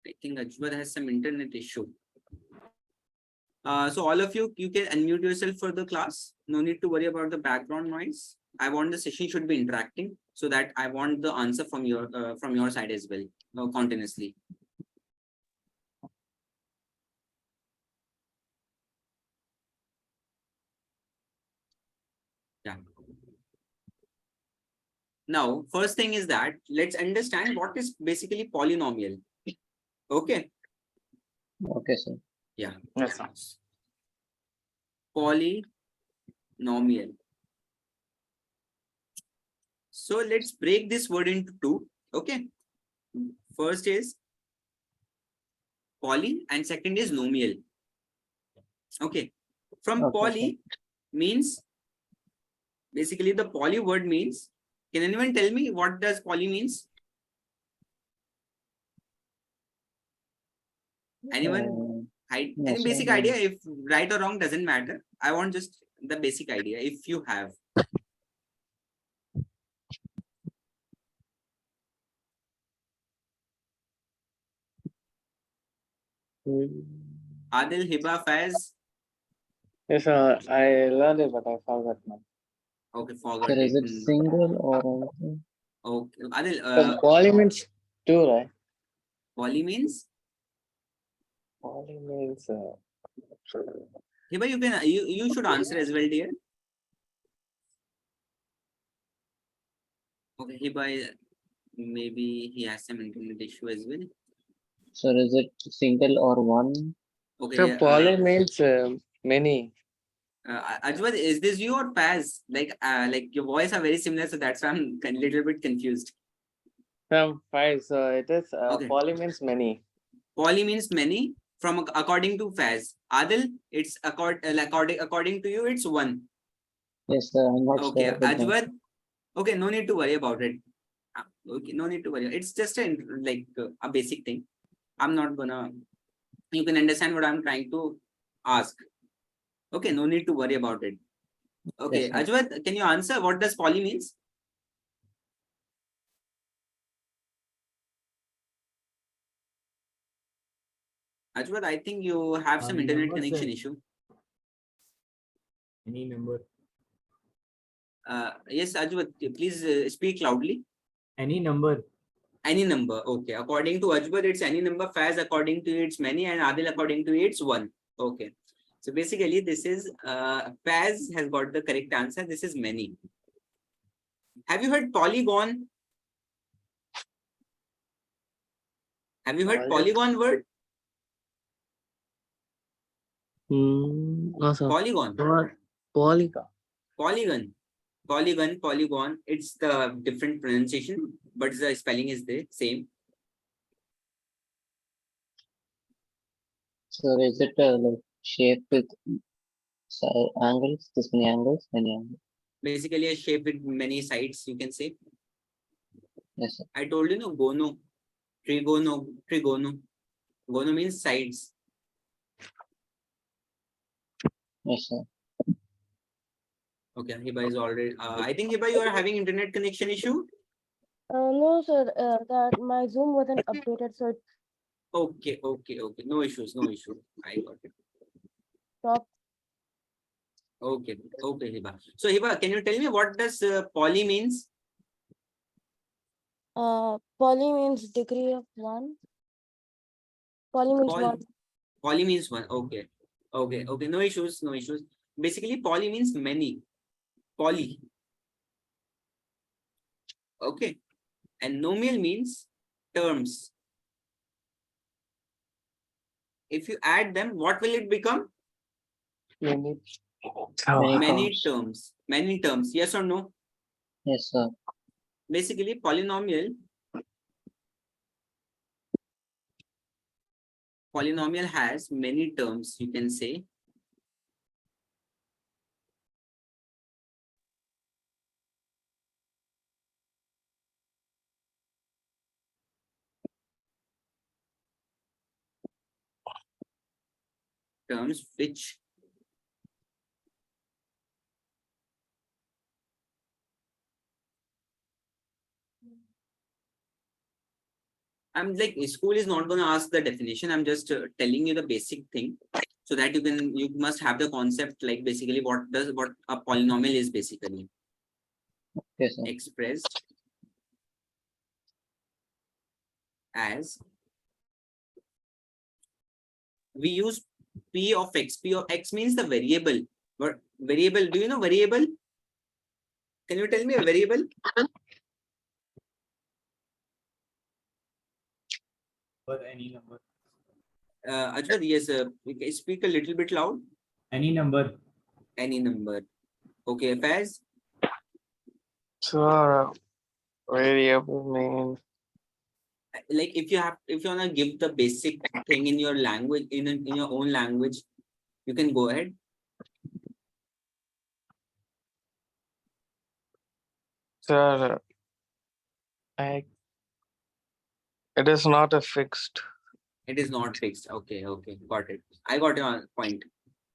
I think Ajwar has some internet issue. So all of you can unmute yourself for the class. No need to worry about the background noise. I want the session should be interacting, so that I want the answer from your side as well, continuously. Yeah. Now, first thing is that let's understand what is basically polynomial. Okay. Okay, sir. Yeah. Yes, sir. Polynomial. So let's break this word into two. Okay. First is poly and second is nomial. Okay. From Okay, poly means basically the poly word means. Can anyone tell me what does poly means? Anyone? Any yes, basic sir. idea? If right or wrong doesn't matter. I want just the basic idea. If you have. Adil, Hiba, Faz. Yes, sir. I learned it, but I forgot now. Okay, forgot Sir, is it. it single or anything? Okay, Adil. So poly means two, right? Poly means. Poly means Hiba, you should answer as well, dear. Okay, Hiba, maybe he has some internet issue as well. Sir, is it single or one? Okay, so poly means many. Ajwad, is this you or Paz? Like your voice are very similar, so that's why I'm a little bit confused. Some five. So it is Okay. poly means many. Poly means many. From according to Faz. Adil, it's according to you, it's one. Yes, sir. I'm not Okay, sure. With them. Ajwad. Okay, no need to worry about it. Okay, no need to worry. It's just a basic thing. I'm not gonna. You can understand what I'm trying to ask. Okay, no need to worry about it. Okay, Yes, sir. Ajwad, can you answer what does poly means? Ajwad, I think you have some internet connection issue. Any number. Yes, Ajwad, please speak loudly. Any number. Any number. Okay. According to Ajwad, it's any number. Faz, according to it's many, and Adil, according to it's one. Okay. So basically, this is Faz has got the correct answer. This is many. Have you heard Polygon? Have you heard Polygon word? No, sir. Polygon. Polygon. Polygon. Polygon. It's the different pronunciation, but the spelling is the same. Sir, is it like shape with angles? This many angles? Any angles? Basically, a shape with many sides, you can say. Yes, sir. I told you, no, gono. Trigono. Gono means sides. Yes, sir. Okay, Hiba is already. I think Hiba, you are having internet connection issue. No, sir. That my Zoom wasn't updated, so it Okay. No issues. I got it. stopped. Okay, Hiba. So Hiba, can you tell me what does poly means? Poly means degree of one. Poly means Poly, one. poly means one. Okay. No issues. Basically, poly means many. Poly. Okay. And nomial means terms. If you add them, what will it become? Many. Many terms. Yes or no? Yes, sir. Basically, polynomial has many terms, you can say. Terms which I'm like, school is not going to ask the definition. I'm just telling you the basic thing so that you must have the concept, like basically what a polynomial is basically Yes, sir. expressed as, we use P of X. P of X means the variable. But variable, do you know variable? Can you tell me a variable? For any number. Ajwad, yes, we can speak a little bit loud. Any number. Any number. Okay, Faz? So variable means Like if you want to give the basic thing in your language, in your own language, you can go ahead. sir. It is not a fixed. It is not fixed. Okay, okay, got it. I got your point.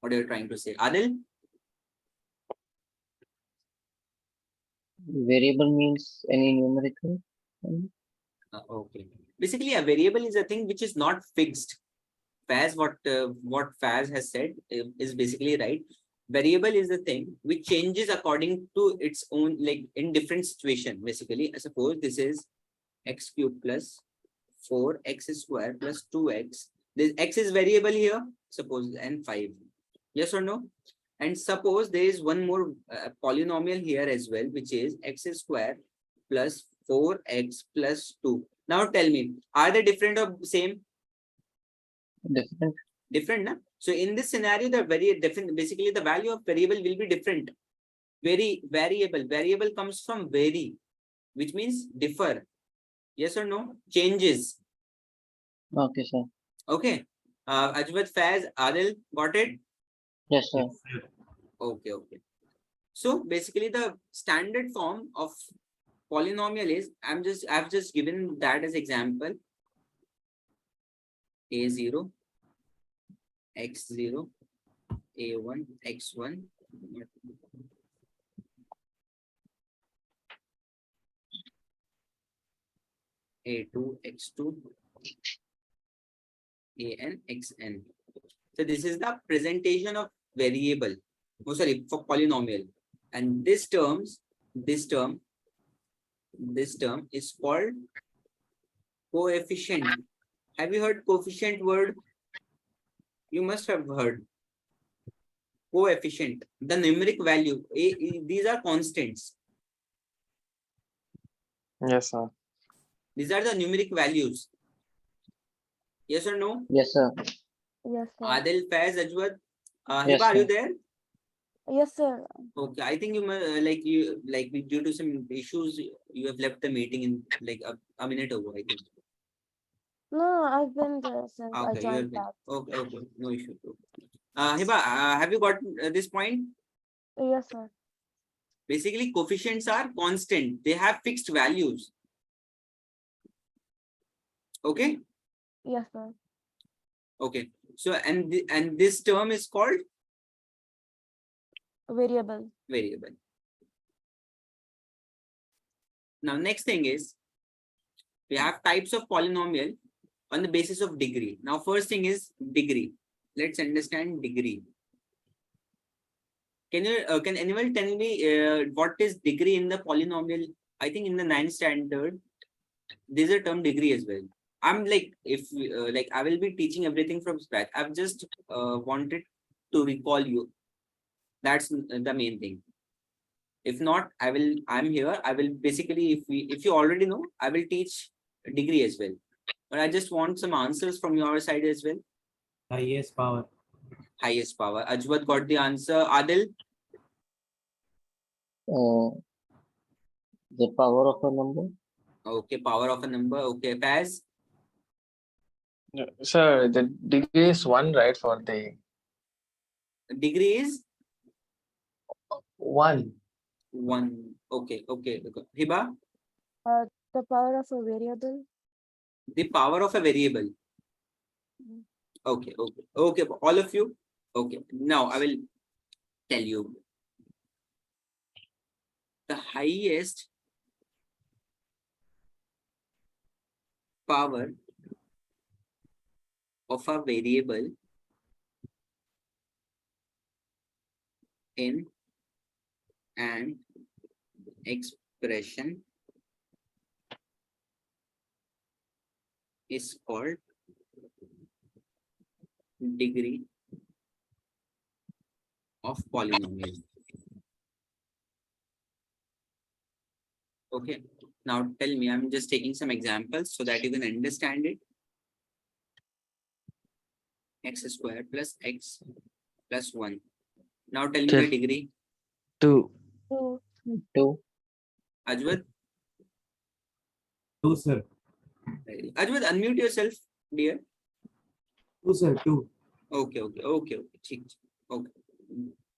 What are you trying to say? Adil? Variable means any numerical. Okay. Basically, a variable is a thing which is not fixed. Faz, what Faz has said is basically right. Variable is the thing which changes according to its own, like in different situation. Basically, I suppose this is x cubed plus 4x square plus 2x. This x is variable here, suppose, and 5. Yes or no? And suppose there is one more polynomial here as well, which is x square plus 4x plus 2. Now tell me, are they different or same? Different. Different, na? So in this scenario, the very different, basically the value of variable will be different. Variable comes from vary, which means differ. Yes or no? Changes. Okay, sir. Okay. Ajwad, Faz, Adil, got it? Yes, sir. Okay, okay. So basically the standard form of polynomial is, I've just given that as example. A0, x0, a1, x1. A2, x2, an, xn. So this is the presentation of variable. Oh, sorry, for polynomial. And this term is called coefficient. Have you heard coefficient word? You must have heard. Coefficient, the numeric value. These are constants. Yes, sir. These are the numeric values. Yes or no? Yes, sir. Yes, sir. Adil, Faiz, Ajwad. Yes, Hiba, are you sir. there? Yes, sir. Okay, I think due to some issues, you have left the meeting in like a minute ago, I think. No, I've been there since I Okay, you have joined been. back. Okay, okay, no issue. Hiba, have you got this point? Yes, sir. Basically, coefficients are constant. They have fixed values. Okay. Yes, sir. Okay. So and this term is called Variable. variable. Now, next thing is we have types of polynomial on the basis of degree. Now, first thing is degree. Let's understand degree. Can anyone tell me what is degree in the polynomial? I think in the 9th standard, there's a term degree as well. I'm like, if like I will be teaching everything from scratch. I've just wanted to recall you. That's the main thing. If not, I'm here. I will basically, if you already know, I will teach degree as well. But I just want some answers from your side as well. Highest power. Highest power. Ajwad got the answer. Adil? The power of a number. Okay, power of a number. Okay, Faz? Sir, the degree is 1, right? For the Degree is 1. 1. Okay, okay. Hiba? The power of a variable. The power of a variable. Okay, okay. Okay, all of you? Okay, now I will tell you. The highest power of a variable in an expression is called degree of polynomial. Okay, now tell me, I'm just taking some examples so that you can understand it. X square plus x plus 1. Now tell me the degree. 2. 2. 2. Ajwad, 2, sir. unmute yourself, dear. 2, sir. 2. Okay. ठीक, okay.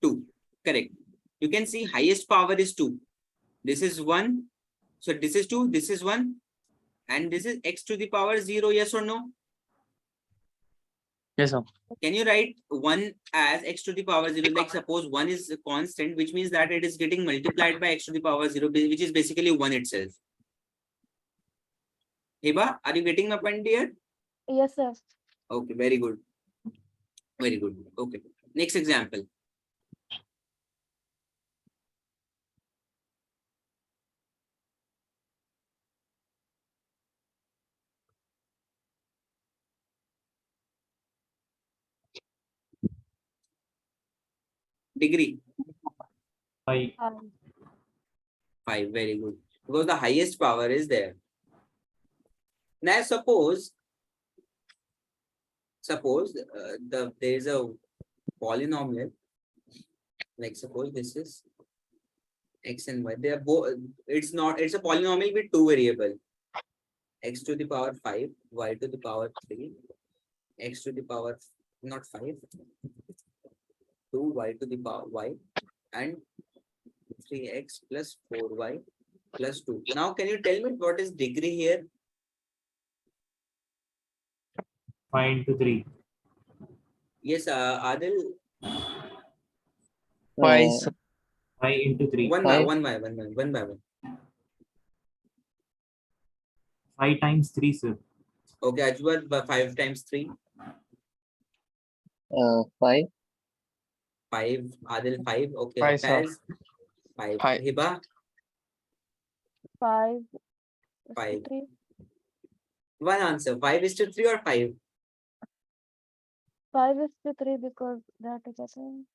2. Correct. You can see highest power is 2. This is 1. So this is 2, this is 1. And this is x to the power 0, yes or no? Yes, sir. Can you write 1 as x to the power 0? Like suppose 1 is a constant, which means that it is getting multiplied by x to the power 0, which is basically 1 itself. Hiba, are you getting my point, dear? Yes, sir. Okay, very good. Very good. Okay. Next example. Degree. 5. 5. Very good. Because the highest power is there. Now suppose there is a polynomial. Like suppose this is x and y. They are both. It's a polynomial with two variables. X to the power 5, y to the power 3, x to the power not 5, 2, y to the power y, and 3x plus 4y plus 2. Now, can you tell me what is degree here? 5 into 3. Yes, Adil. 5, 5 into 3. One by 5. one. 5 times 3, sir. Okay, Ajwad, 5 times 3. 5. 5. Adil, 5. Okay, 5, sir. Faiz, 5. 5. Hiba, 5. 5. 3. One answer. 5 is to 3 or 5? 5 is to 3 because that is again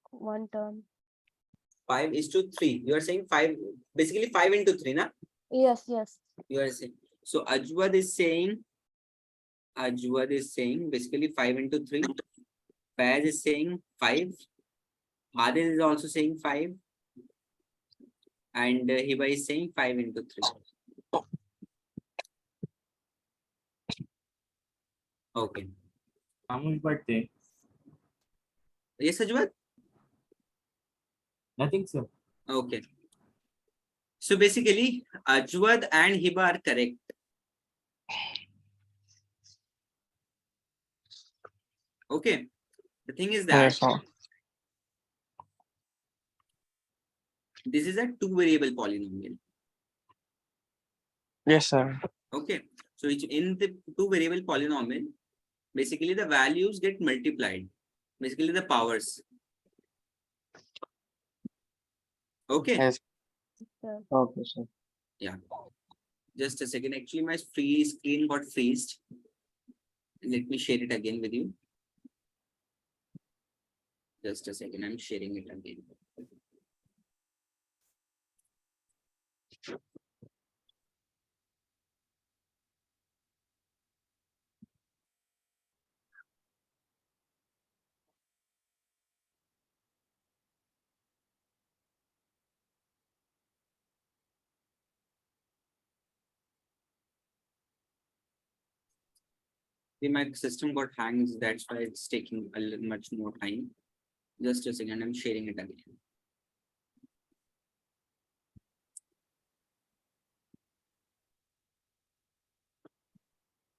one term. 5 is to 3. You are saying 5, basically 5 into 3, na? Yes. You are saying. So Ajwad is saying basically 5 into 3. Faiz is saying 5. Adil is also saying 5. And Hiba is saying 5 into 3. Okay. Amu's birthday. Yes, Ajwad? Nothing, sir. Okay. So basically, Ajwad and Hiba are correct. Okay. The thing is that Yes, sir. this is a two variable polynomial. Yes, sir. Okay. So in the two variable polynomial, basically the values get multiplied. Basically the powers. Okay. Yes. Okay, sir. Yeah. Just a second. Actually, my free screen got freezed. Let me share it again with you. Just a second. I'm sharing it again. My system got hangs. That's why it's taking a little much more time. Just a second. I'm sharing it again.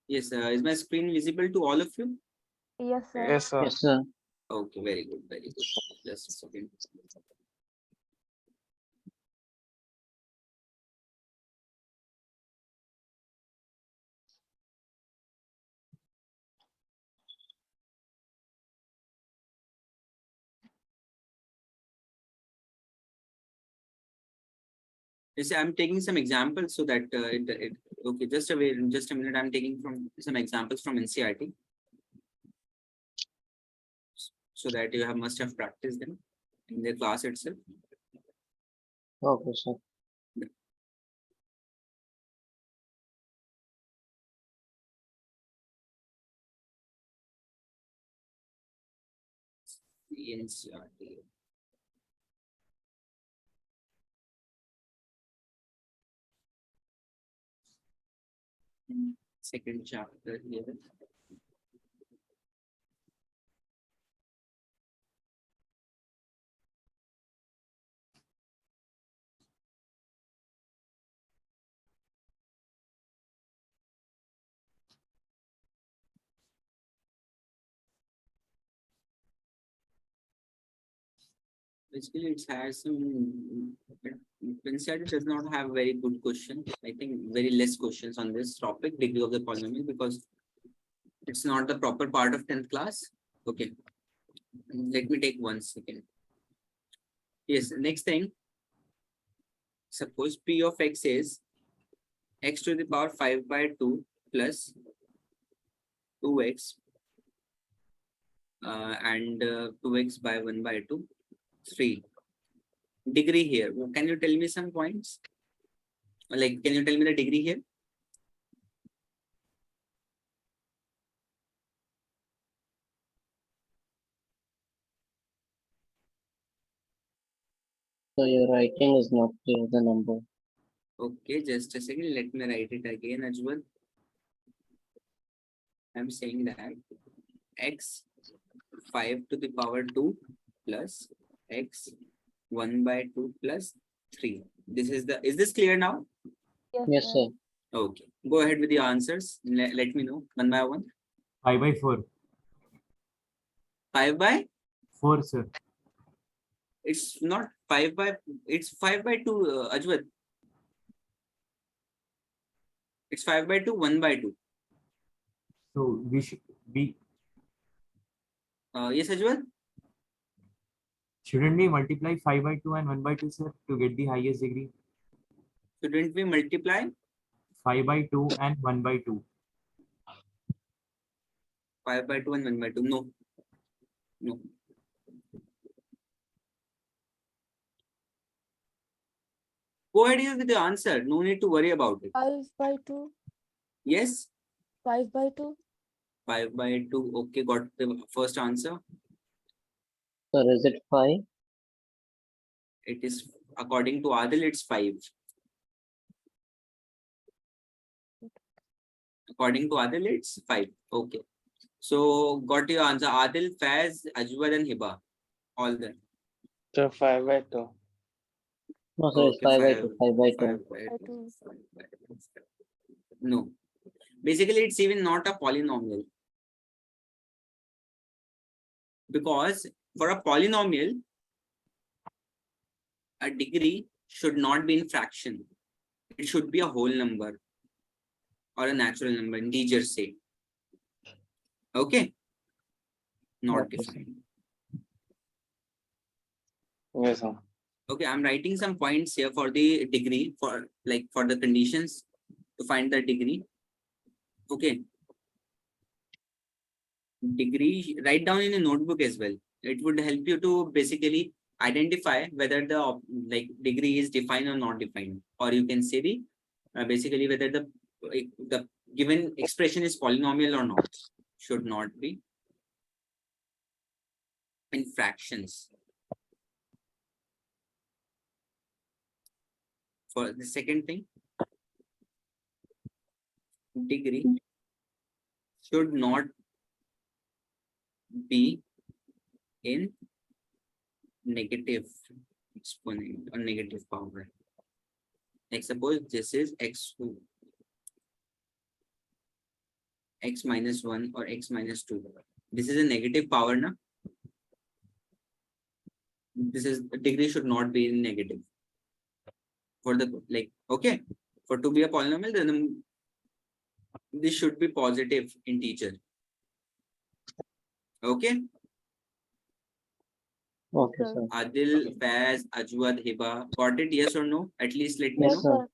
Yes, is my screen visible to all of you? Yes, sir. Yes, sir. Yes, sir. Okay, very good, very good. Just a second. Yes, I'm taking some examples so that okay, just a minute. I'm taking from some examples from NCRT so that you must have practiced them in the class itself. Okay, sir. NCRT. Second chapter here. Basically, it has some. NCERT does not have very good questions. I think very less questions on this topic, degree of the polynomial, because it's not the proper part of 10th class. Okay, let me take 1 second. Yes, next thing. Suppose P of X is x to the power 5 by 2 plus 2x and 2x by 1 by 2, 3. Degree here. Can you tell me some points? Like, can you tell me the degree here? So your writing is not clear, the number. Okay, just a second. Let me write it again as well. I'm saying that x 5 to the power 2 plus x 1 by 2 plus 3. Is this clear now? Yes, sir. Okay. Go ahead with the answers. Let me know one by one. 5 by 4. 5 by 4, sir. it's not 5 by it's 5 by 2 Ajwat. It's 5 by 2, 1 by 2. So we should be Yes, Ajwat. shouldn't we multiply 5 by 2 and 1 by 2, sir, to get the highest degree? Shouldn't we multiply 5 by 2 and 1 by 2. 5 by 2 and 1 by 2? No. No. Go ahead with the answer. No need to worry about it. 5 by 2. Yes. 5 by 2. 5 by 2. Okay, got the first answer. Sir, is it 5? It is, according to Adil, it's 5. According to Adil, it's 5. Okay. So, got your answer. Adil, Faz, Ajwad, and Hiba. All there. So 5 by 2. No, sir, it's Okay, 5 by 2. 5 by 2. 5 by 2. No. Basically, it's even not a polynomial. Because for a polynomial, a degree should not be in fraction. It should be a whole number or a natural number, integer say. Okay? Not Okay. defined. Yes, sir. Okay, I'm writing some points here for the degree, for the conditions to find the degree. Okay. Degree, write down in a notebook as well. It would help you to basically identify whether the degree is defined or not defined, or you can say the basically whether the given expression is polynomial or not. Should not be in fractions. For the second thing, degree should not be in negative exponent or negative power. Like suppose this is x2, x minus 1 or x minus 2. This is a negative power, na? This is degree should not be in negative. For the okay, for to be a polynomial, then this should be positive integer. Okay. Okay, Sir. sir. Adil, Faz, Ajwad, Hiba. Got it? Yes or no? At least let me Yes, know. sir.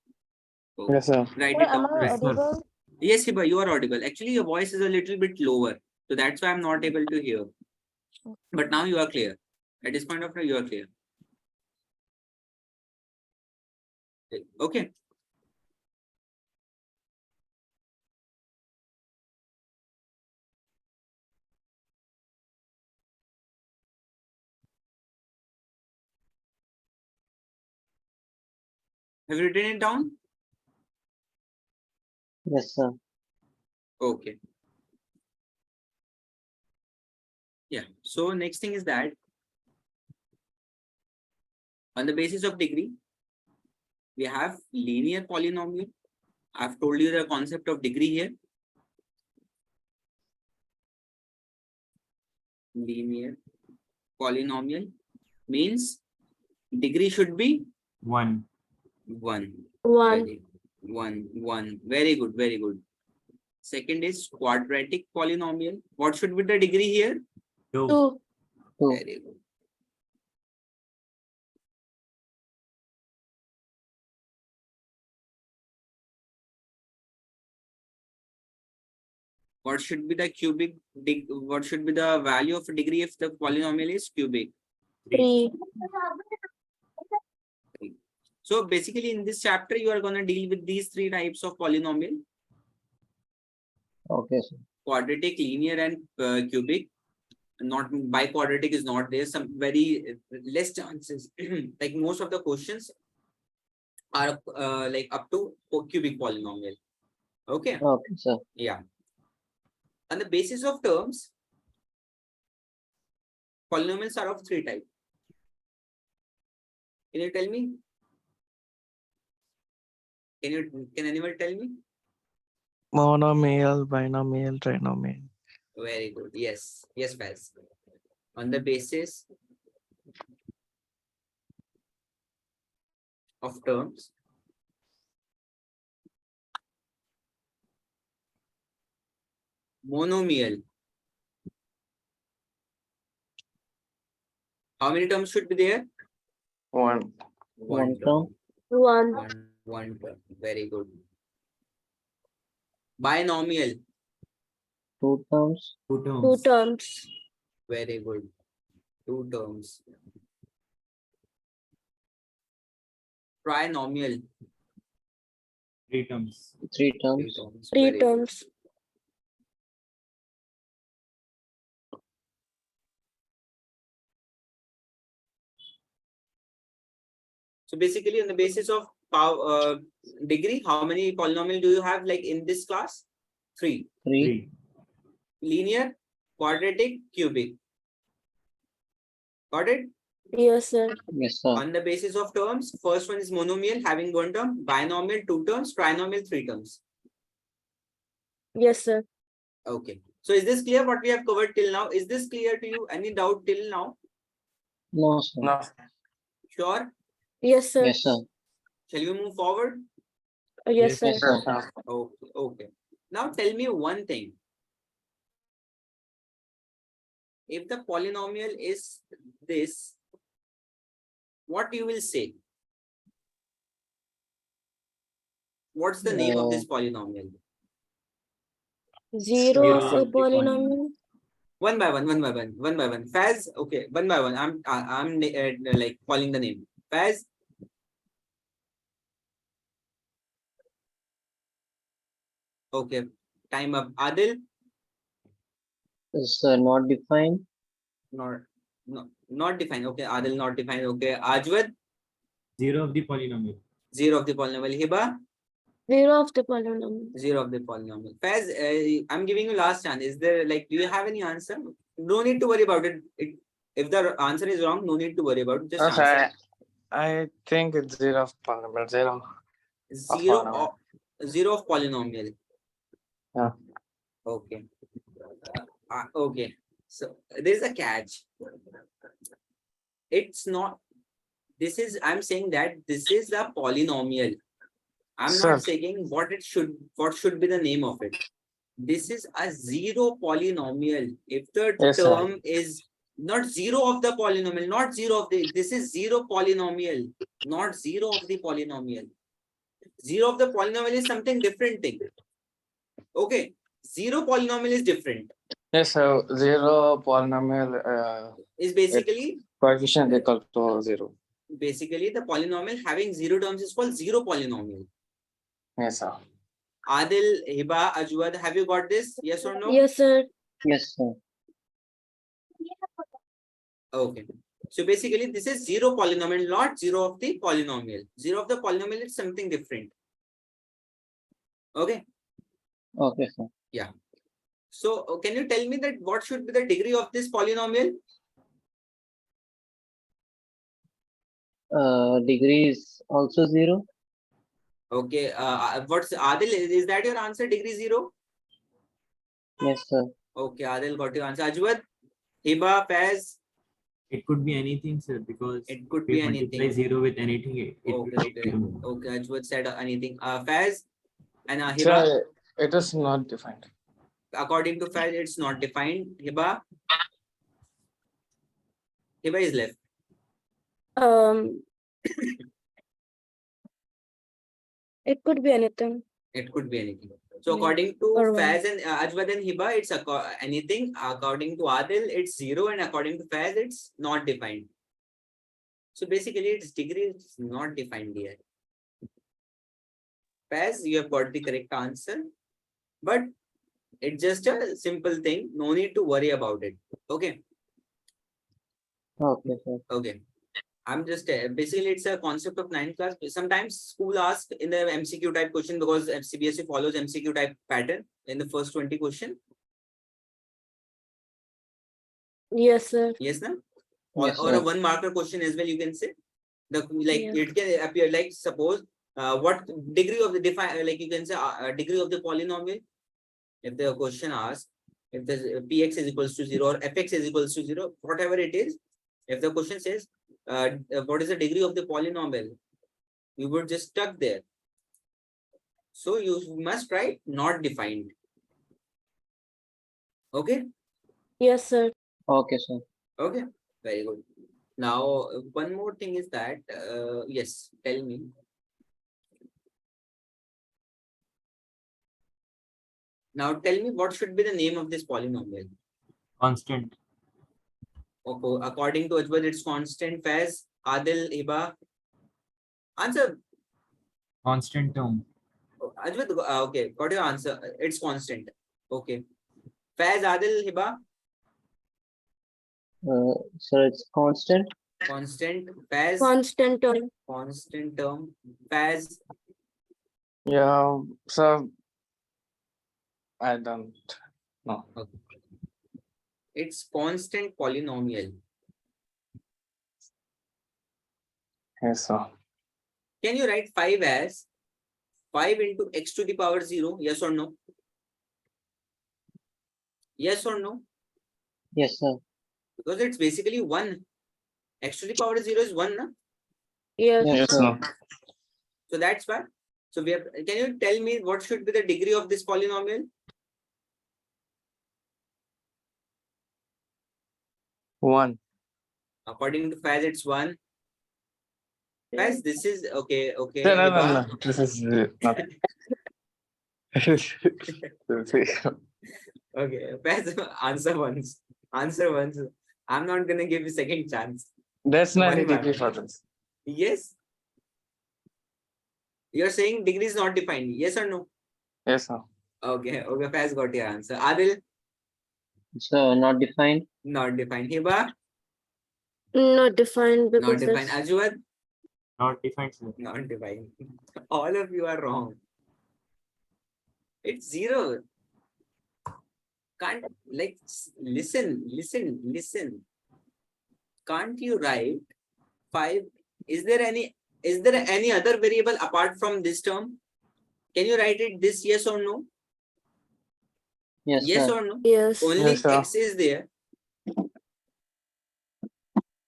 Okay. Yes, sir. Write Sir, it am down. I Yes, sir. audible? Yes, Hiba, you are audible. Actually, your voice is a little bit lower. So that's why I'm not able to hear. But now you are clear. At this point of time, you are clear. Okay. Have you written it down? Yes, sir. Okay. Yeah. So next thing is that on the basis of degree, we have linear polynomial. I've told you the concept of degree here. Linear polynomial means degree should be 1. 1. One. Very 1. Very good. Very good. Second is quadratic polynomial. What should be the degree here? 2. 2. 2. Very good. What should be the cubic what should be the value of a degree if the polynomial is cubic? 3. So basically in this chapter, you are going to deal with these 3 types of polynomial: Okay, sir. quadratic, linear, and cubic. Not biquadratic is not there. Some very less chances. Like most of the questions are like up to cubic polynomial. Okay. Okay, sir. Yeah. On the basis of terms, polynomials are of 3 types. Can you tell me? Can anyone tell me? Monomial, binomial, trinomial. Very good. Yes. Yes, Faz. On the basis of terms, monomial. How many terms should be there? 1. One Term. term. 1. One term. Very good. Binomial. 2 terms. 2 2 terms. terms. Very good. 2 terms. Trinomial. 3 terms. 3 3 terms. terms. 3 Very good. terms. So basically, on the basis of degree, how many polynomial do you have like in this class? 3. 3. 3. Linear, quadratic, cubic. Got it? Yes, sir. Yes, sir. On the basis of terms, first one is monomial, having 1 term, binomial 2 terms, trinomial 3 terms. Yes, sir. Okay. So is this clear what we have covered till now? Is this clear to you? Any doubt till now? No, sir. No. Sure. Yes, sir. Yes, sir. Shall we move forward? Yes, sir. Yes, sir. Okay. Okay. Now tell me one thing. If the polynomial is this, what you will say? What's the name of this polynomial? 0 Zero of a of the polynomial. One by one. Faz, okay, one by one. I'm like calling the name. Faz. Okay. Time up. Adil. Is not defined. Not defined. Okay. Adil not defined. Okay. Ajwad. 0 of the polynomial. 0 of the polynomial. Hiba. 0 of the polynomial. 0 of the polynomial. Faz, I'm giving you last chance. Is there like, do you have any answer? No need to worry about it. If the answer is wrong, no need to worry about it. Just No, answer. sir, I think it's 0 of polynomial. 0. 0 of polynomial. Yeah. Okay. Okay. So there's a catch. It's not. I'm saying that this is a polynomial. I'm Sir. not saying what should be the name of it. This is a 0 polynomial. If the Yes, sir. term is Not zero of the polynomial, not zero of the, this is zero polynomial, not zero of the polynomial. Zero of the polynomial is something different thing. Okay, zero polynomial is different. Yes, so 0 polynomial Is basically coefficient equal to 0. basically the polynomial having zero terms is called zero polynomial. Yes, sir. Adil, Hiba, Ajwad, have you got this? Yes or no? Yes, sir. Yes, sir. Okay. So basically this is zero polynomial, not zero of the polynomial. Zero of the polynomial is something different. Okay. Okay, sir. So can you tell me that what should be the degree of this polynomial? Degree is also 0. Okay. What's Adil? Is that your answer? Degree 0? Yes, sir. Okay. Adil got your answer. Ajwad, Hiba, Faz. It could be anything, sir, because It could if we be multiply anything. zero with anything, it will Okay. be Okay. zero. Okay. Ajwad said anything. Faz and Hiba. So it is not defined. According to Faz, it's not defined. Hiba. Hiba is left. It could be anything. It could be anything. So Yeah. according to Or one. Faz and Ajwad and Hiba, it's anything. According to Adil, it's 0, and according to Faz, it's not defined. So basically, its degree is not defined here. Faz, you have got the correct answer, but it's just a simple thing. No need to worry about it. Okay. Okay, sir. Okay. I'm just basically it's a concept of 9th class. Sometimes school asks in the MCQ type question, because CBSE follows MCQ type pattern in the first 20 question. Yes, sir. Yes, no? Yes, Or a sir. 1 marker question as well. You can say the like Yeah. it can appear like, suppose what degree of the like you can say degree of the polynomial. If the question asks if the px is equals to 0 or fx is equals to 0, whatever it is, if the question says what is the degree of the polynomial, you would just stuck there. So you must write not defined. Okay. Yes, sir. Okay, sir. Okay. Very good. Now one more thing is that yes, tell me. Now tell me what should be the name of this polynomial. Constant. Okay. According to Ajwad, it's constant. Faz, Adil, Hiba. Answer. Constant term. Ajwad, okay, got your answer. It's constant. Okay. Faz, Adil, Hiba. Sir, it's constant. Constant. Faz. Constant term. Constant term. Faz. Yeah, so I don't know. Okay. It's constant polynomial. Yes, sir. Can you write 5 as 5 into x to the power 0? Yes or no? Yes or no? Yes, sir. Because it's basically 1. X to the power 0 is 1, na? Yes. Yes, Yes, sir. sir. So that's why. So we have, can you tell me what should be the degree of this polynomial? 1. According to Faz, it's 1. Faz, this is okay. Okay. No, no, Hiba. no. This is not. Okay. Faz, answer once. Answer once. I'm not gonna give you second chance. There's no any One mark. degree for this. Yes. You're saying degree is not defined. Yes or no? Yes, sir. Okay. Okay. Faz got your answer. Adil, So not defined. not defined. Hiba, Not defined not because defined. that's Ajwad, Not defined, sir. not defined. All of you are wrong. It's 0. Can't like listen. Can't you write 5? Is there any other variable apart from this term? Can you write it this, yes or no? Yes, Yes sir. or no? yes. Only Yes, sir. x is there.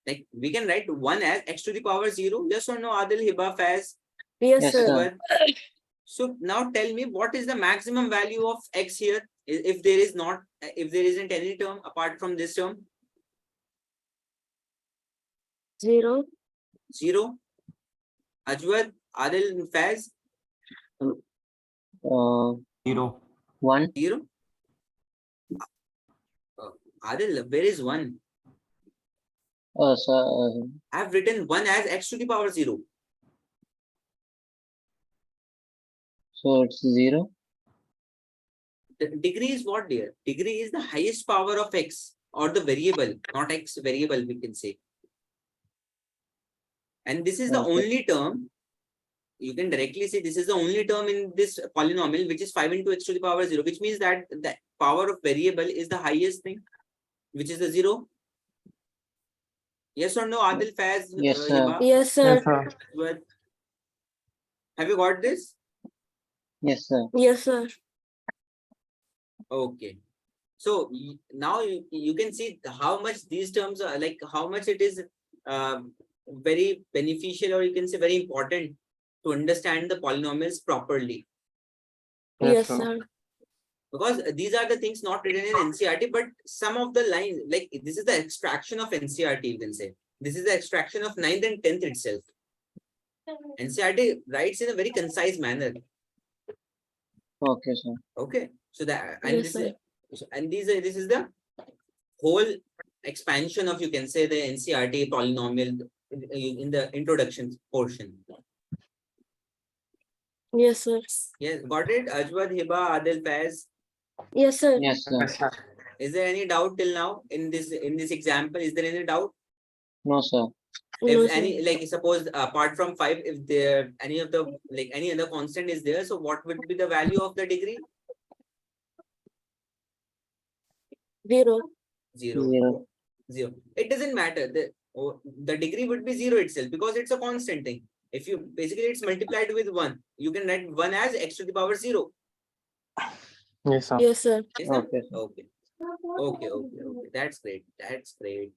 Like we can write 1 as x to the power 0. Yes or no, Adil, Hiba, Faz, Yes, Yes, sir. sir. Ajwad? So now tell me what is the maximum value of x here if there isn't any term apart from this term? 0. 0. Ajwad, Adil, Faz, 0. 1. 0. Adil, where is 1? So, I have written 1 as x to the power 0. so it's 0. The degree is what, dear? Degree is the highest power of x or the variable, not x variable, we can say. And this is the Okay. only term, you can directly say this is the only term in this polynomial, which is 5 into x to the power 0, which means that the power of variable is the highest thing, which is the 0. Yes or no, Adil, Faz, Yes, sir. Hiba? Yes, sir. Yes, sir. Well, have you got this? Yes, sir. Yes, sir. Okay. So now you can see how much these terms are, like how much it is very beneficial, or you can say very important to understand the polynomials properly. Yes, sir. Because these are the things not written in NCERT, but some of the lines, like this is the extraction of NCERT, you can say. This is the extraction of 9th and 10th itself. NCERT writes in a very concise manner. Okay, sir. Okay. So that, and Yes, this sir. is, and this is the whole expansion of, you can say, the NCERT polynomial in the introduction portion. Yes, sir. Yes, got it? Ajwad, Hiba, Adil, Faz. Yes, sir. Yes, sir. Yes, sir. Is there any doubt till now in this example? Is there any doubt? No, sir. If No, sir. any, like suppose apart from 5, if there any of the, like any other constant is there, so what would be the value of the degree? 0. 0. 0. 0. It doesn't matter. The degree would be 0 itself because it's a constant thing. If you basically it's multiplied with 1, you can write 1 as x to the power 0. Yes, sir. Yes, sir. Yes, sir? Okay, sir. Okay. Okay. That's great. That's great.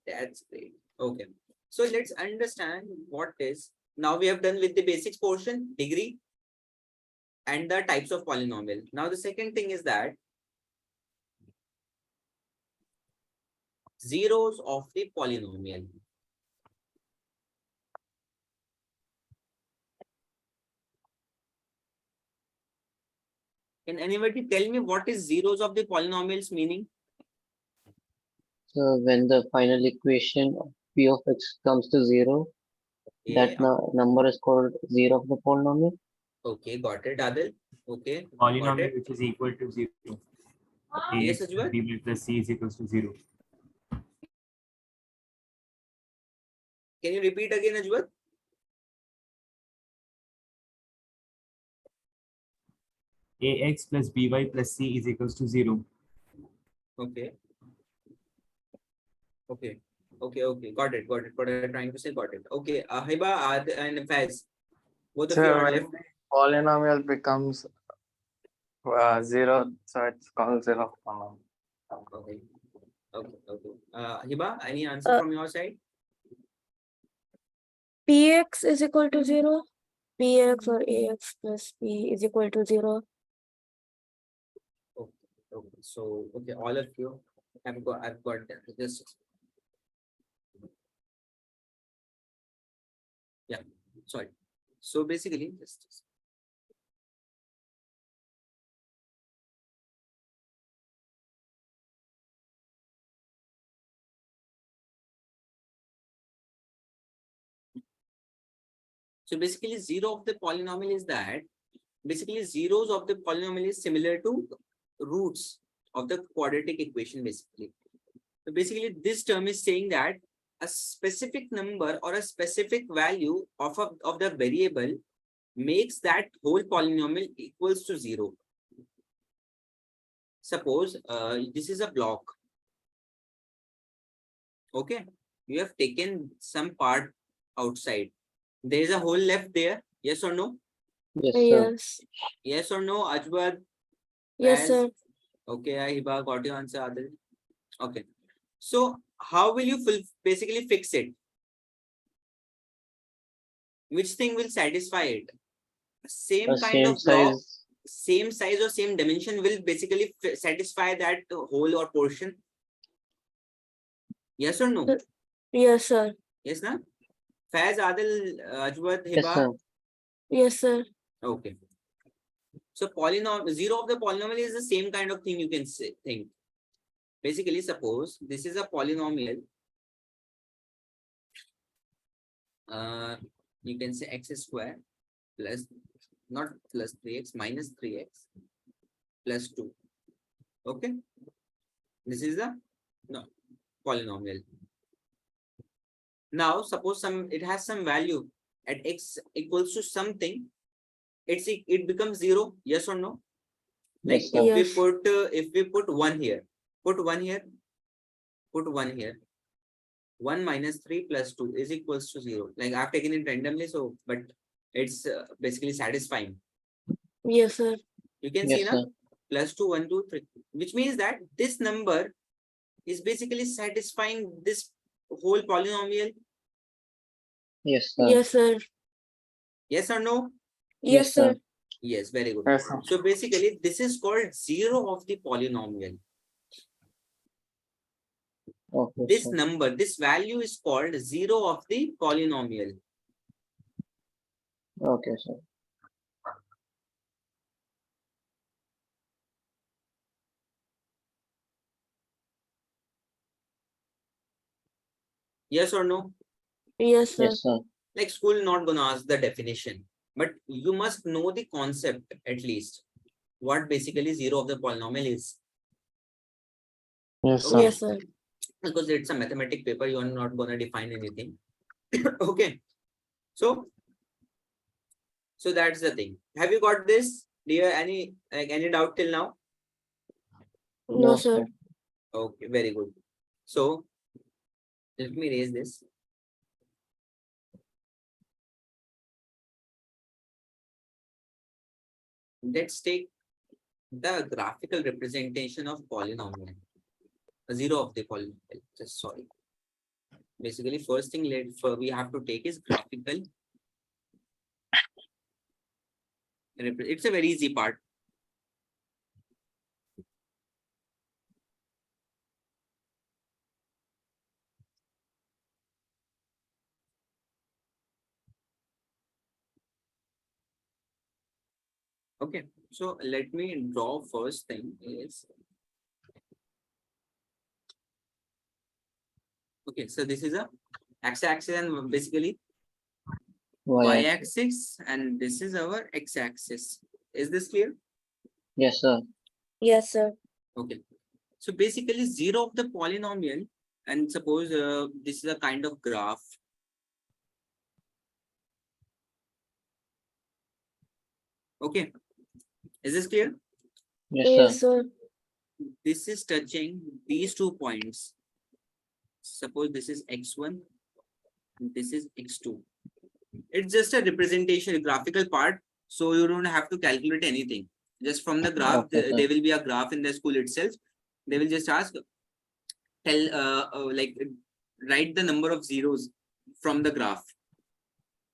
Okay. So let's understand what is. Now we have done with the basics portion, degree, and the types of polynomial. Now the second thing is that zeros of the polynomial. Can anybody tell me what is zeros of the polynomials meaning? So when the final equation of p of x comes to 0, that Yeah. number is called 0 of the polynomial. Okay, got it, Adil. Okay, got Polynomial it. which is equal to 0. Yes, Ax Ajwal? b plus c is equals to 0. Can you repeat again, Ajwal? Ax plus by plus c is equals to 0. Okay. Got it. What I'm trying to say, got it. Okay, Hiba, Adil, and Faz. Both of you So are when left. the polynomial becomes 0, so it's called 0 polynomial. Okay. Hiba, any answer Uh, from your side? Px is equal to 0. Px or ax plus p is equal to 0. Okay. So, okay, all of you I've got that. Just yeah. Sorry. So basically, just so basically, zero of the polynomial is that basically zeros of the polynomial is similar to roots of the quadratic equation. Basically, so basically, this term is saying that a specific number or a specific value of the variable makes that whole polynomial equals to 0. Suppose this is a block. Okay, you have taken some part outside. There is a hole left there. Yes or no? Yes, sir. Yes. Yes or no, Ajwad? Yes, Faz? sir. Okay, Hiba, got your answer, Adil. Okay. So how will you basically fix it? Which thing will satisfy it? Same The kind same of block, size. same size or same dimension will basically satisfy that whole or portion. Yes or no? Yes, sir. Yes, no? Faz, Adil, Ajwad, Yes, Hiba. sir. Yes, sir. Okay. So polynomial, zero of the polynomial is the same kind of thing you can say, think. Basically, suppose this is a polynomial. You can say x square plus, not plus 3x, minus 3x plus 2. Okay. This is the no, polynomial. Now, suppose it has some value at x equals to something. It becomes 0. Yes or no? Like Yes, sir. if we put 1 here, put 1 here, put 1 here. 1 minus 3 plus 2 is equals to 0. Like I've taken it randomly, so but it's basically satisfying. Yes, sir. You can Yes, see now sir. plus 2, 1, 2, 3, which means that this number is basically satisfying this whole polynomial. Yes, sir. Yes, sir. Yes or no? Yes, sir. Yes, very good. Yes, sir. So basically, this is called zero of the polynomial. Okay, This sir. number, this value is called zero of the polynomial. Okay, sir. Yes or no? Yes, sir. Yes, sir. Like school not gonna ask the definition, but you must know the concept at least. What basically zero of the polynomial is. Yes, Okay. Yes, sir. Because it's a mathematic paper, you are not gonna define anything. Okay. So that's the thing. Have you got this? Do you have any doubt till now? No, sir. Okay, very good. So let me raise this. Let's take the graphical representation of polynomial. Zero of the polynomial. Just sorry. Basically, first thing we have to take is graphical. It's a very easy part. Okay, so let me draw first thing is. Okay, so this is a x-axis and basically Y-axis. y-axis, and this is our x-axis. Is this clear? Yes, sir. Yes, sir. Okay, so basically zero of the polynomial, and suppose this is a kind of graph. Okay, is this clear? Yes, Yes, sir. sir. This is touching these 2 points. Suppose this is x1, and this is x2. It's just a representation, a graphical part, so you don't have to calculate anything. Just from the graph, Okay, sir. there will be a graph in the school itself. They will just ask, write the number of zeros from the graph.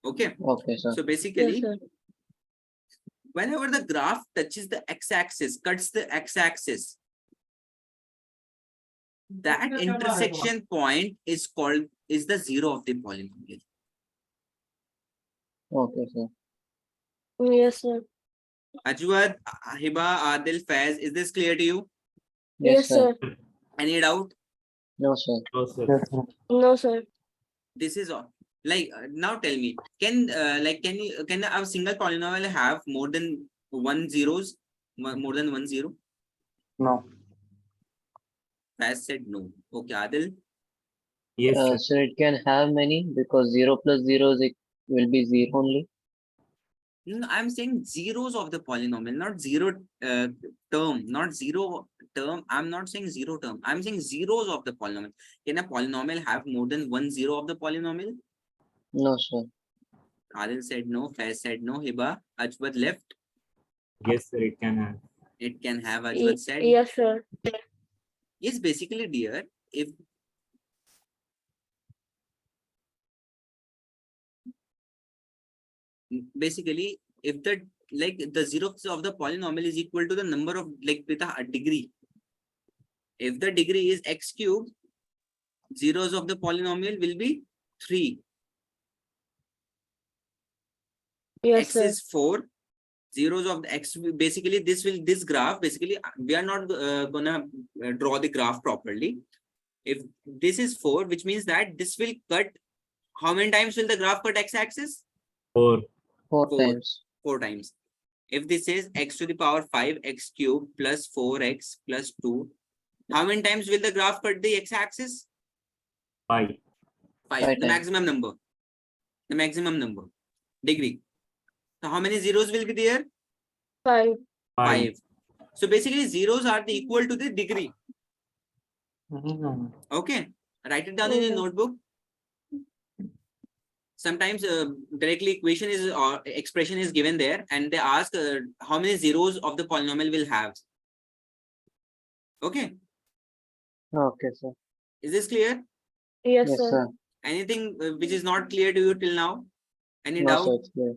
Okay. Okay, sir. So Yes, basically, sir. whenever the graph touches the x-axis, cuts the x-axis, that intersection point is the zero of the polynomial. Okay, sir. Yes, sir. Ajwad, Hiba, Adil, Faiz, is this clear to you? Yes, Yes, sir. sir. Any doubt? No, sir. No, sir. Yes, sir. No, sir. This is all. Like now tell me, can a single polynomial have more than more than 1 0? No. Faz said no. Okay, Adil. Yes, sir. So it can have many because 0 plus 0 will be 0 only. No, I'm saying zeros of the polynomial, not zero term, not zero term. I'm not saying zero term. I'm saying zeros of the polynomial. Can a polynomial have more than 1 0 of the polynomial? No, sir. Adil said no. Faz said no. Hiba, Ajwad left. Yes, sir. It can have. It can have, Ajwad said. Yes, sir. Yes, basically, dear, if basically if the zeros of the polynomial is equal to the number of with a degree. If the degree is x cubed, zeros of the polynomial will be 3. Yes, X sir. is 4. Zeros of the X, basically this graph, basically we are not gonna draw the graph properly. If this is 4, which means that this will cut, how many times will the graph cut X axis? 4. 4 4. times. 4 times. If this is x to the power 5 x cube plus 4x plus 2, how many times will the graph cut the x axis? 5. 5. Five The times. maximum number. The maximum number. Degree. So how many zeros will be there? 5. 5. So basically zeros are the equal to the degree. Okay. Write it down in your Okay. notebook. Sometimes directly equation is or expression is given there, and they ask how many zeros of the polynomial will have. Okay. Okay, sir. Is this clear? Yes, Yes, sir. sir. Anything which is not clear to you till now? Any No, doubt? sir, it's clear.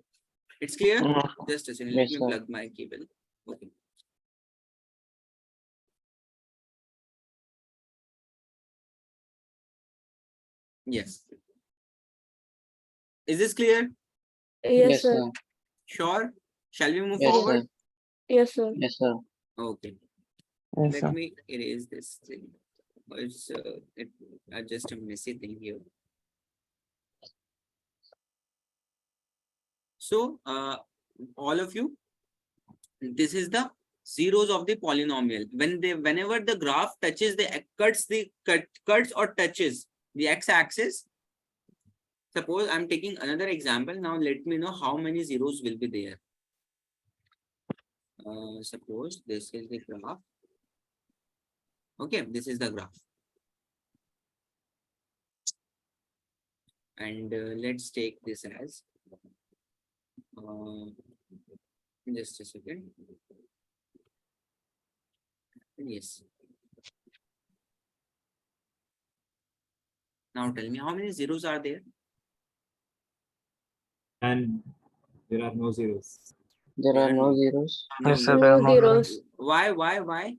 It's clear? Mhm. Just a second. Yes, Let me sir. plug my cable. Okay. Yes. Is this clear? Yes, Yes, sir. sir. Sure. Shall we move Yes, forward? sir. Yes, sir. Yes, sir. Okay. Yes, Let sir. me erase this thing. It's just a messy thing here. So, all of you, this is the zeros of the polynomial. Whenever the graph touches the cuts or touches the x-axis. Suppose I'm taking another example. Now let me know how many zeros will be there. Suppose this is the graph. Okay, this is the graph. And let's take this as just a second. Yes. Now tell me how many zeros are there? And there are no zeros. There There are are no no- zeros Yes, sir. No There are no zeros. Why?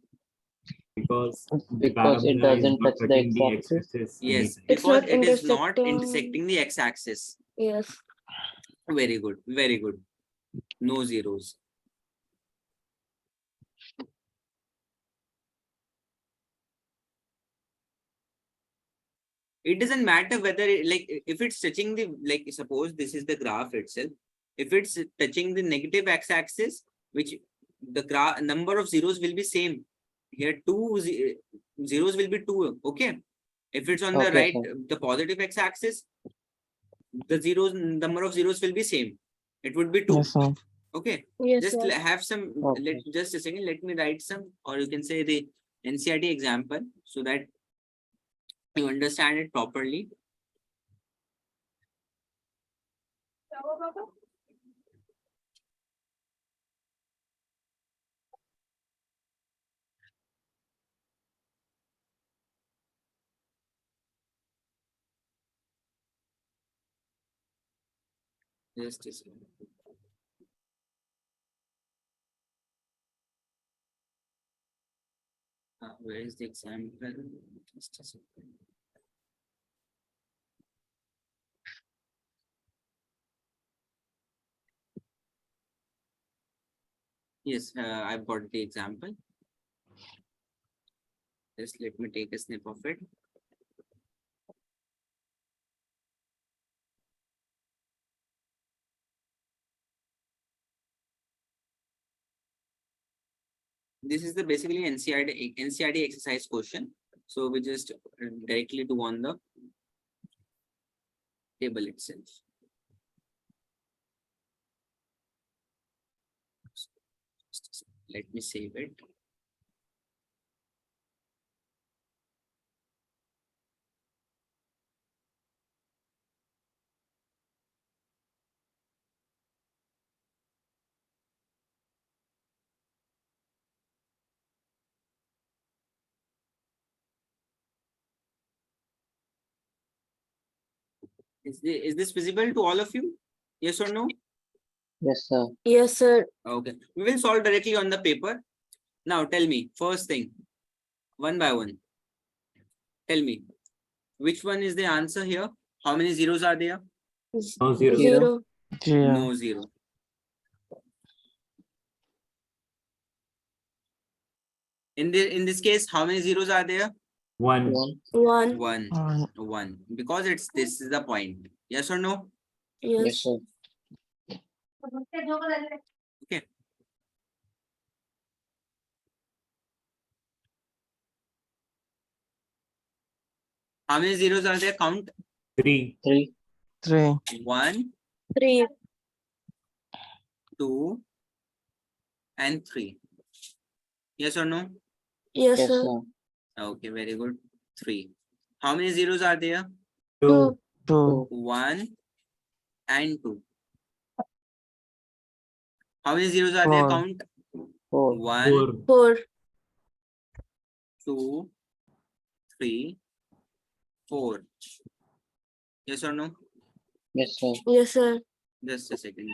Because the because it parabola is doesn't not touch the cutting the x-axis. x-axis. Yes, It's because not it is not intersecting. intersecting the x-axis. Yes. Very good, very good. No zeros. It doesn't matter whether if it's touching the, like suppose this is the graph itself. If it's touching the negative x-axis, which the graph number of zeros will be same. Here zeros will be 2. Okay. If it's on the Okay, right, sir. the positive x-axis, the number of zeros will be same. It would be 2. Yes, sir. Okay. Yes, Just sir. have some. Okay. Just a second. Let me write some, or you can say the NCERT example, so that you understand it properly. Just a second. Where is the example? Just a second. Yes, I've got the example. Just let me take a snip of it. This is the basically NCERT exercise question. So we just directly do on the table itself. Let me save it. Is this visible to all of you? Yes or no? Yes, sir. Yes, sir. Okay. We will solve directly on the paper. Now tell me, first thing, one by one. Tell me, which one is the answer here? How many zeros are there? No zero. Zero. Yeah. No zero. In this case, how many zeros are there? 1. 1. 1. One. Because this is the point. Yes or no? Yes, Yes. sir. Okay. How many zeros are there? Count. 3. 3. 3. 1, 3. 2, and 3. Yes or no? Yes, Yes, sir. sir. Okay, very good. 3. How many zeros are there? 2. 2. 1 and 2. How many zeros are there? 4. Count. 4. 1, 4. 4. 2, 3, 4. Yes or no? Yes, sir. Yes, sir. Just a second.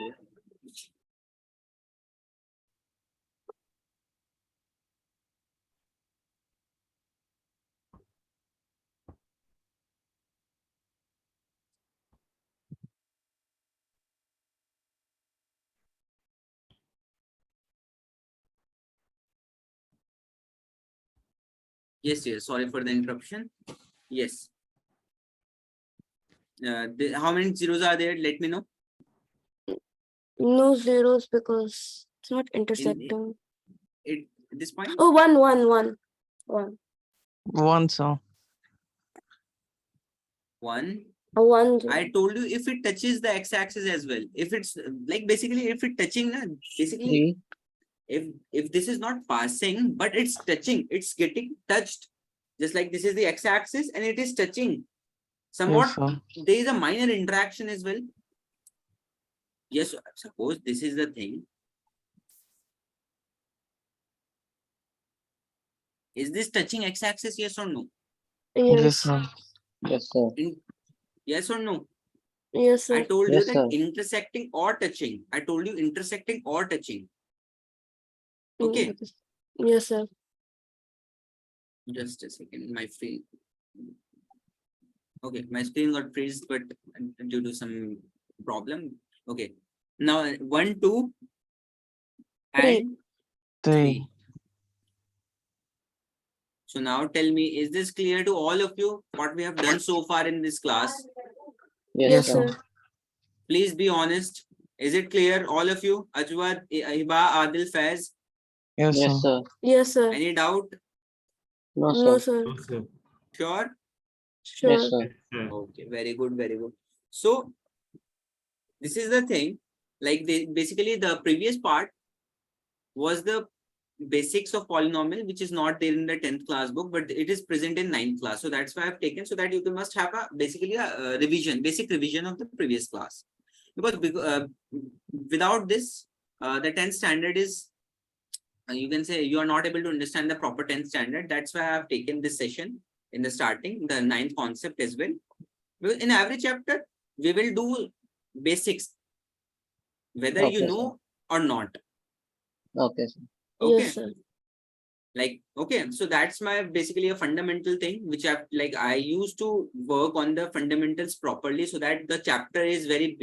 Yes, yes. Sorry for the interruption. Yes. How many zeros are there? Let me know. No zeros because it's not intersecting. At this point. Oh, 1, 1, 1. 1. 1, sir. 1. A 1. I told you if it touches the x-axis as well. If it's like basically if it touching, basically 3. if this is not passing, but it's touching, it's getting touched. Just like this is the x-axis and it is touching. Somewhat Yes, sir. there is a minor interaction as well. Yes, suppose this is the thing. Is this touching x-axis? Yes or no? Yes, Yes. sir. Yes, sir. Yes or no? Yes, I sir. told you Yes, that sir. intersecting or touching. I told you intersecting or touching. Okay. Yes, sir. Just a second. My screen. Okay, my screen got freezed, but due to some problem. Okay. Now 1, 2, 3. and 3. 3. So now tell me, is this clear to all of you? What we have done so far in this class? Yes, Yes, sir. sir. Please be honest. Is it clear, all of you? Ajwad, Hiba, Adil, Faiz. Yes, Yes, sir. sir. Yes, sir. Any doubt? No, No, sir. sir. No, sir. Sure. Yes, Sure. sir. Yes, sir. Okay, very good, very good. So this is the thing. Like basically the previous part was the basics of polynomial, which is not there in the 10th class book, but it is present in 9th class. So that's why I've taken, so that you must have a basically a revision, basic revision of the previous class. Because without this, the 10th standard is, you can say you are not able to understand the proper 10th standard. That's why I've taken this session in the starting, the 9th concept as well. Because in every chapter, we will do basics, whether you Okay, know or not. Okay, sir. Okay. Yes, sir. Like, okay, so that's my basically a fundamental thing which I used to work on the fundamentals properly, so that the chapter is very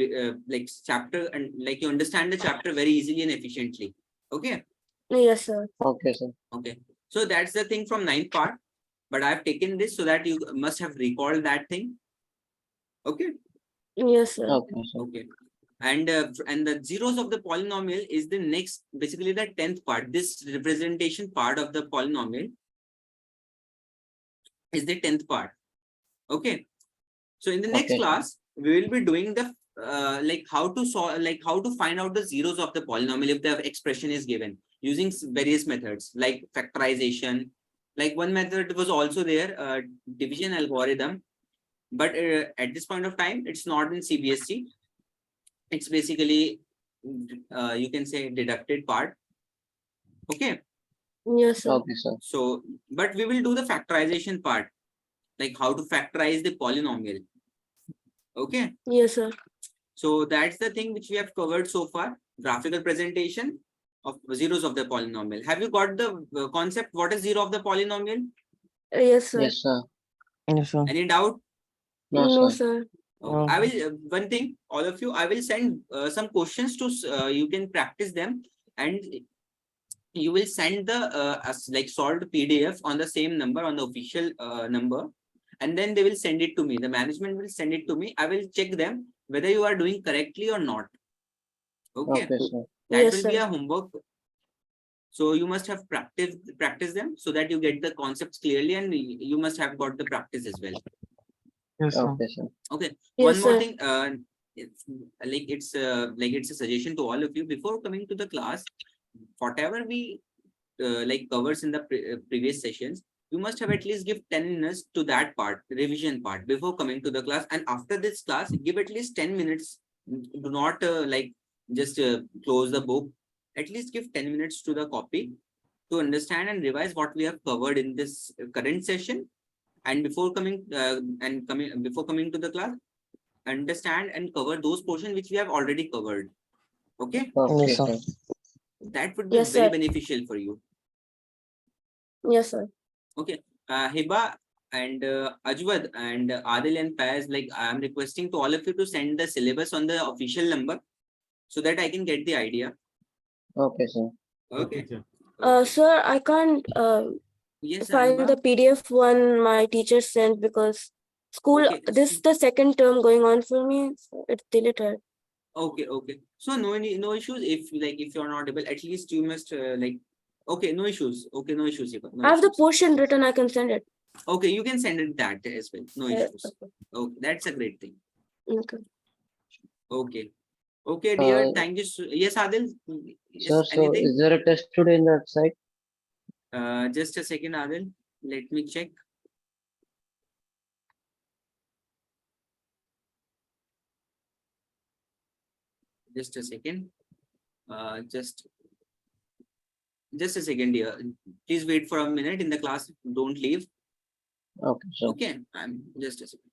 like chapter, and like you understand the chapter very easily and efficiently. Okay. Yes, sir. Okay, sir. Okay, so that's the thing from 9th part, but I've taken this so that you must have recalled that thing. Okay. Yes, sir. Okay, sir. Okay. And the zeros of the polynomial is the next, basically the 10th part. This representation part of the polynomial is the 10th part. Okay. So in the next Okay, sir. class, we will be doing the like how to solve, like how to find out the zeros of the polynomial if the expression is given using various methods like factorization. Like one method was also there, division algorithm, but at this point of time, it's not in CBSE. It's basically you can say deducted part. Okay. Yes, sir. Okay, sir. So, but we will do the factorization part, like how to factorize the polynomial. Okay. Yes, sir. So that's the thing which we have covered so far. Graphical presentation of zeros of the polynomial. Have you got the concept? What is zero of the polynomial? Yes, sir. Yes, sir. Yes, sir. Any doubt? No, No, sir. sir. Okay. I will one thing, all of you, I will send some questions to you can practice them, and you will send the like solved PDF on the same number, on the official number, and then they will send it to me. The management will send it to me. I will check them whether you are doing correctly or not. Okay, Okay, sir. that Yes, will be sir. a homework. So you must have practice them so that you get the concepts clearly, and you must have got the practice as well. Yes, sir. Okay, sir. Okay, Yes, one more sir. thing. It's a suggestion to all of you before coming to the class. Whatever we like covers in the previous sessions, you must have at least give 10 minutes to that part, revision part, before coming to the class. And after this class, give at least 10 minutes. Do not like just close the book. At least give 10 minutes to the copy to understand and revise what we have covered in this current session. And before coming to the class, understand and cover those portions which we have already covered. Okay, Okay, Yes, sir. sir. that would be Yes, very sir. beneficial for you. Yes, sir. Okay, Hiba and Ajwad and Adil and Faiz, like I am requesting to all of you to send the syllabus on the official number so that I can get the idea. Okay, sir. Okay. Sir, I can't Yes, find the Hiba. PDF one my teacher sent because school, Okay. this is the second term going on for me. So it's deleted. Okay. So no issues. If you're not able, at least you must okay, no issues. Okay, no issues, Hiba. No I have the issues. portion written, I can send it. Okay, you can send it that as well. No issues. Okay. Okay, that's a great thing. Okay. Okay. Okay, dear. Uh, Thank you. Yes, Adil. Sir, Yes, so anything? is there a test today in the website? Just a second, Adil. Let me check. Just a second. Just a second, dear. Please wait for a minute in the class. Don't leave. Okay, sir. Okay. I'm just a second.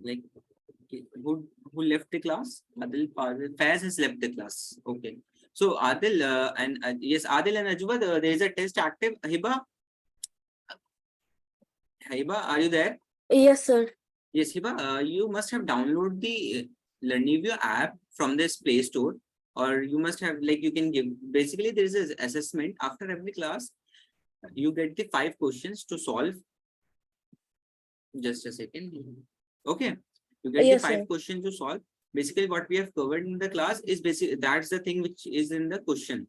Like who left the class? Adil, Faz has left the class. Okay. So Adil and yes, Adil and Ajwad, there is a test active. Hiba, are you there? Yes, sir. Yes, Hiba, you must have downloaded the Learnivio app from this Play Store, or you must have you can give. Basically, there is an assessment after every class. You get the 5 questions to solve. Just a second. Okay, you get Yes, the 5 sir. questions to solve. Basically, what we have covered in the class is basically that's the thing which is in the question,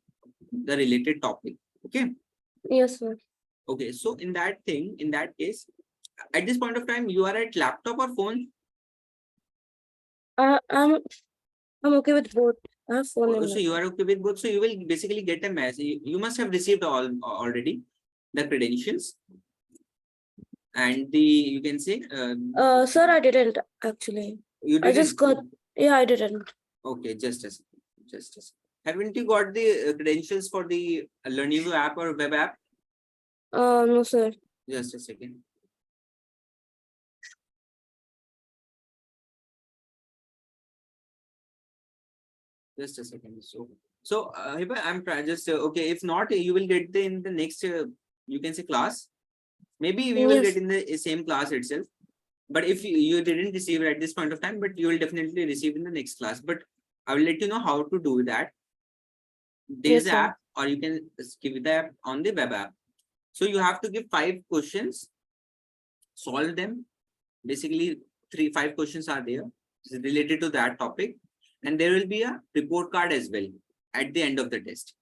the related topic. Okay. Yes, sir. Okay. So in that case, at this point of time, you are at laptop or phone. I'm okay with both. I have phone and So you are okay with both. So you will basically get a message. You must have received already the credentials and the you can say. sir, I didn't actually. You I just didn't. got. Yeah, I didn't. Okay, just a second. Just a second. Haven't you got the credentials for the Learnivio app or web app? No, sir. Just a second. Just a second. So Hiba, I'm just okay. If not, you will get in the next. You can say class. Maybe we will Yes. get in the same class itself. But if you didn't receive it at this point of time, but you will definitely receive in the next class. But I will let you know how to do that. There Yes, is an sir. app. or you can give the app on the web app. So you have to give 5 questions, solve them. Basically, 5 questions are there related to that topic, and there will be a report card as well at the end of the test.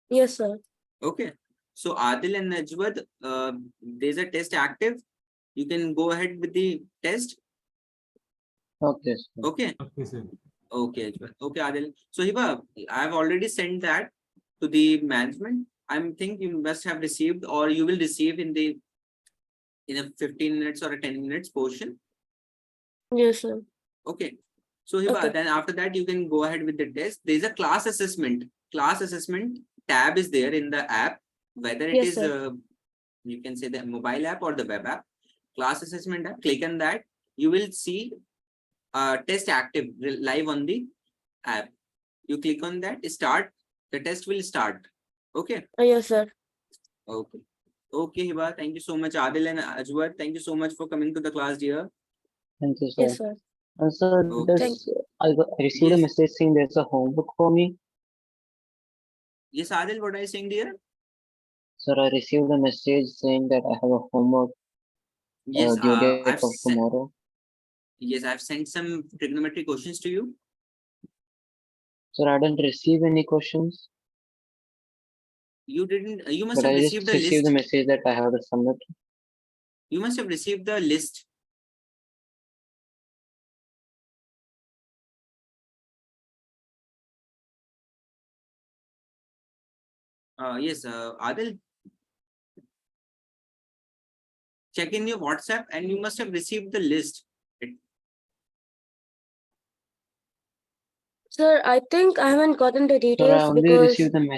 Yes, sir. Okay. So Adil and Najwad, there's a test active. You can go ahead with the test. Okay, sir. Okay. Okay, sir. Okay, Ajwal. Okay, Adil. So Hiba, I have already sent that to the management. I think you must have received, or you will receive in a 15 minutes or a 10 minutes portion. Yes, sir. Okay. So Hiba, Okay. then after that you can go ahead with the test. There's a class assessment. Class assessment tab is there in the app, whether it Yes, is sir. you can say the mobile app or the web app. Class assessment app. Click on that. You will see test active live on the app. You click on that, start. The test will start. Okay. Yes, sir. Okay. Okay, Hiba. Thank you so much, Adil and Ajwar. Thank you so much for coming to the class, dear. Thank you, sir. Yes, sir. And sir, Okay. I received a Yes. message saying there's a homework for me. Yes, Adil, what are you saying, dear? Sir, I received a message saying that I have a homework Yes, due date I've of sent. tomorrow. Yes, I've sent some trigonometry questions to you. Sir, I didn't receive any questions, You didn't. You must but have I just received the received list. the message that I have to submit. You must have received the list. Yes, Adil. Check in your WhatsApp, and you must have received the list. Sir, I think I haven't gotten the Sir, I details only because received the message.